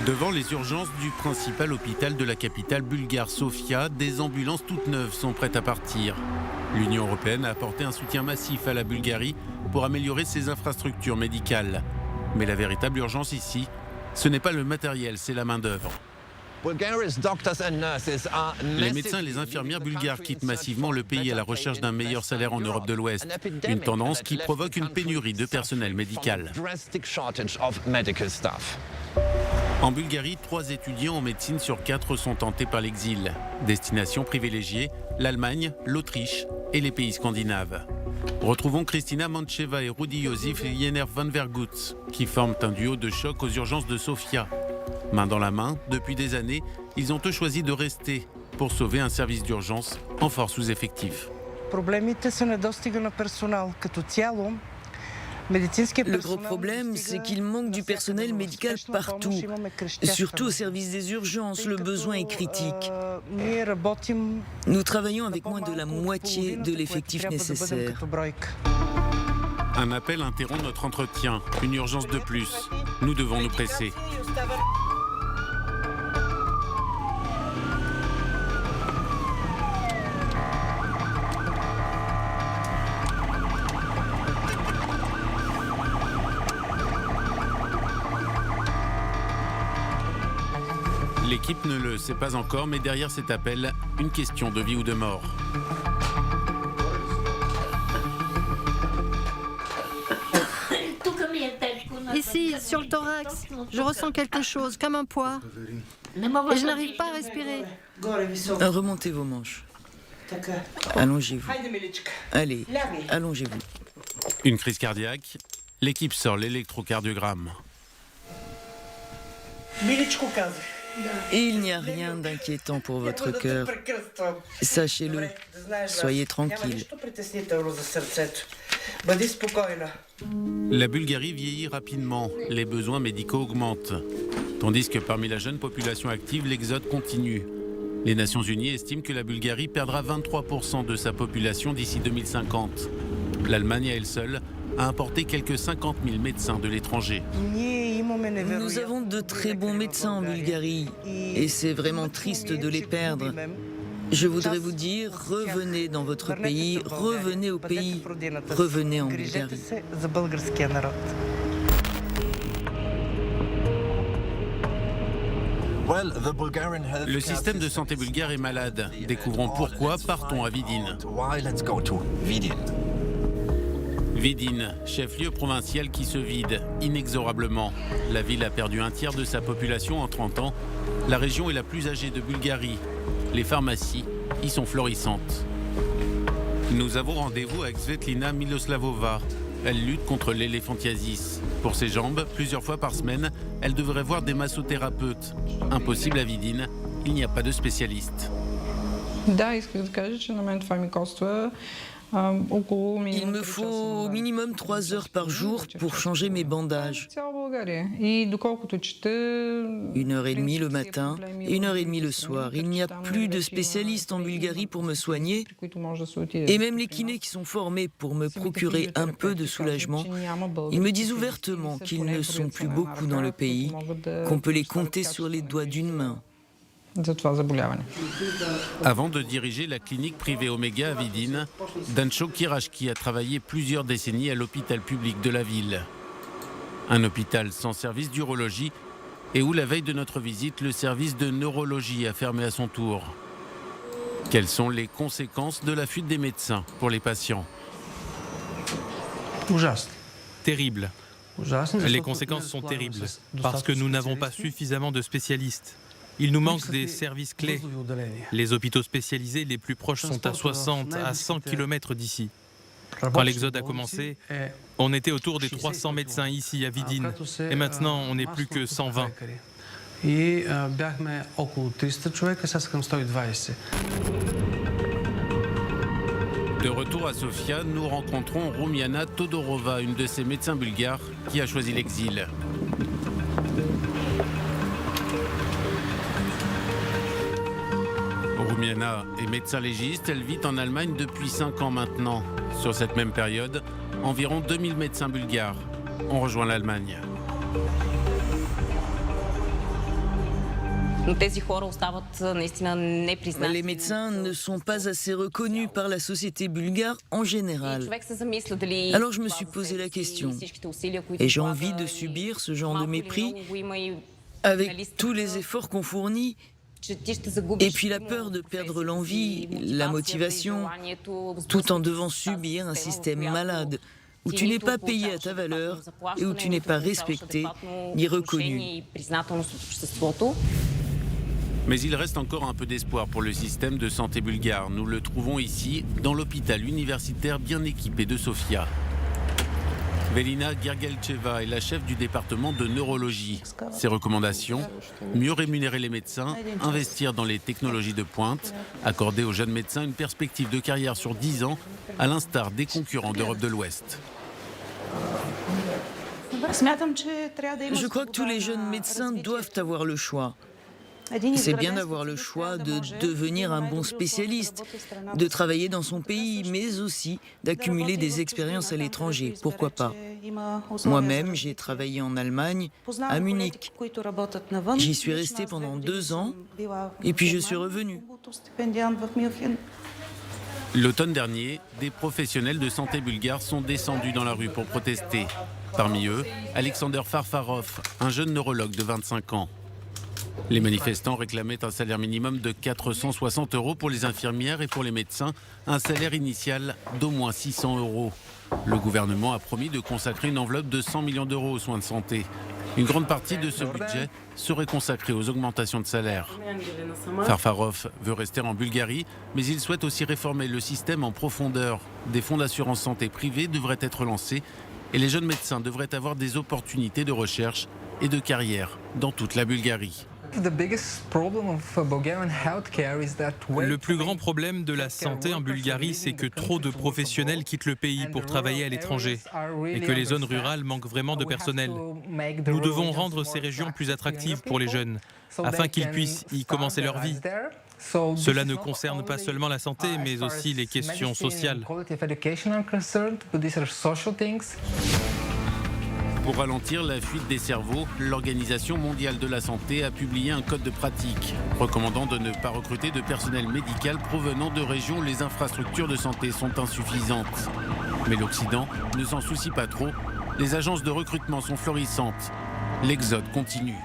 Devant les urgences du principal hôpital de la capitale bulgare Sofia, des ambulances toutes neuves sont prêtes à partir. L'Union européenne a apporté un soutien massif à la Bulgarie pour améliorer ses infrastructures médicales. Mais la véritable urgence ici, ce n'est pas le matériel, c'est la main-d'œuvre. Les médecins et les infirmières bulgares quittent massivement le pays à la recherche d'un meilleur salaire en Europe de l'Ouest. Une tendance qui provoque une pénurie de personnel médical. En Bulgarie, 3 étudiants en médecine sur 4 sont tentés par l'exil. Destination privilégiée, l'Allemagne, l'Autriche et les pays scandinaves. Retrouvons Kristina Mancheva et Rudi Josif Jenner van Vergoets, qui forment un duo de choc aux urgences de Sofia. Main dans la main, depuis des années, ils ont eux choisi de rester pour sauver un service d'urgence en fort sous-effectif. Le gros problème, c'est qu'il manque du personnel médical partout, surtout au service des urgences. Le besoin est critique. Nous travaillons avec moins de la moitié de l'effectif nécessaire. Un appel interrompt notre entretien. Une urgence de plus. Nous devons nous presser. L'équipe ne le sait pas encore, mais derrière cet appel, une question de vie ou de mort. Ici, sur le thorax, je ressens quelque chose, comme un poids. Et je n'arrive pas à respirer. Remontez vos manches. Allongez-vous. Allez, allongez-vous. Une crise cardiaque. L'équipe sort l'électrocardiogramme. Et il n'y a rien d'inquiétant pour votre cœur. Sachez-le, soyez tranquille. La Bulgarie vieillit rapidement, les besoins médicaux augmentent. Tandis que parmi la jeune population active, l'exode continue. Les Nations Unies estiment que la Bulgarie perdra 23% de sa population d'ici 2050. L'Allemagne à elle seule a importé quelques 50 000 médecins de l'étranger. Nous avons de très bons médecins en Bulgarie et c'est vraiment triste de les perdre. Je voudrais vous dire, revenez dans votre pays, revenez au pays, revenez en Bulgarie. Le système de santé bulgare est malade. Découvrons pourquoi, partons à Vidin. Vidin, chef-lieu provincial qui se vide inexorablement. La ville a perdu un tiers de sa population en 30 ans. La région est la plus âgée de Bulgarie. Les pharmacies y sont florissantes. Nous avons rendez-vous avec Svetlina Miloslavova. Elle lutte contre l'éléphantiasis. Pour ses jambes, plusieurs fois par semaine, elle devrait voir des massothérapeutes. Impossible à Vidin, il n'y a pas de spécialiste. Il me faut au minimum 3 heures par jour pour changer mes bandages. 1h30 le matin et 1h30 le soir. Il n'y a plus de spécialistes en Bulgarie pour me soigner. Et même les kinés qui sont formés pour me procurer un peu de soulagement, ils me disent ouvertement qu'ils ne sont plus beaucoup dans le pays, qu'on peut les compter sur les doigts d'une main. Avant de diriger la clinique privée Omega à Vidin, Dancho Kirashki a travaillé plusieurs décennies à l'hôpital public de la ville. Un hôpital sans service d'urologie et où la veille de notre visite, le service de neurologie a fermé à son tour. Quelles sont les conséquences de la fuite des médecins pour les patients? Terrible. Les conséquences sont terribles parce que nous n'avons pas suffisamment de spécialistes. Il nous manque des services clés. Les hôpitaux spécialisés les plus proches sont à 60 à 100 km d'ici. Quand l'exode a commencé, on était autour des 300 médecins ici à Vidin. Et maintenant, on n'est plus que 120. De retour à Sofia, nous rencontrons Rumiana Todorova, une de ces médecins bulgares qui a choisi l'exil. Rumiana est médecin légiste, elle vit en Allemagne depuis 5 ans maintenant. Sur cette même période, environ 2000 médecins bulgares ont rejoint l'Allemagne. Les médecins ne sont pas assez reconnus par la société bulgare en général. Alors je me suis posé la question, ai-je envie de subir ce genre de mépris avec tous les efforts qu'on fournit? Et puis la peur de perdre l'envie, la motivation, tout en devant subir un système malade où tu n'es pas payé à ta valeur et où tu n'es pas respecté ni reconnu. Mais il reste encore un peu d'espoir pour le système de santé bulgare. Nous le trouvons ici, dans l'hôpital universitaire bien équipé de Sofia. Velina Gergelcheva est la chef du département de neurologie. Ses recommandations, mieux rémunérer les médecins, investir dans les technologies de pointe, accorder aux jeunes médecins une perspective de carrière sur 10 ans, à l'instar des concurrents d'Europe de l'Ouest. Je crois que tous les jeunes médecins doivent avoir le choix. C'est bien d'avoir le choix de devenir un bon spécialiste, de travailler dans son pays, mais aussi d'accumuler des expériences à l'étranger. Pourquoi pas? Moi-même, j'ai travaillé en Allemagne, à Munich. J'y suis resté pendant 2 ans, et puis je suis revenu. L'automne dernier, des professionnels de santé bulgares sont descendus dans la rue pour protester. Parmi eux, Alexander Farfarov, un jeune neurologue de 25 ans. Les manifestants réclamaient un salaire minimum de 460 € pour les infirmières et pour les médecins, un salaire initial d'au moins 600 €. Le gouvernement a promis de consacrer une enveloppe de 100 millions d'euros aux soins de santé. Une grande partie de ce budget serait consacrée aux augmentations de salaire. Farfarov veut rester en Bulgarie, mais il souhaite aussi réformer le système en profondeur. Des fonds d'assurance santé privés devraient être lancés et les jeunes médecins devraient avoir des opportunités de recherche et de carrière dans toute la Bulgarie. Le plus grand problème de la santé en Bulgarie, c'est que trop de professionnels quittent le pays pour travailler à l'étranger et que les zones rurales manquent vraiment de personnel. Nous devons rendre ces régions plus attractives pour les jeunes, afin qu'ils puissent y commencer leur vie. Cela ne concerne pas seulement la santé, mais aussi les questions sociales. Pour ralentir la fuite des cerveaux, l'Organisation mondiale de la santé a publié un code de pratique recommandant de ne pas recruter de personnel médical provenant de régions où les infrastructures de santé sont insuffisantes. Mais l'Occident ne s'en soucie pas trop. Les agences de recrutement sont florissantes. L'exode continue.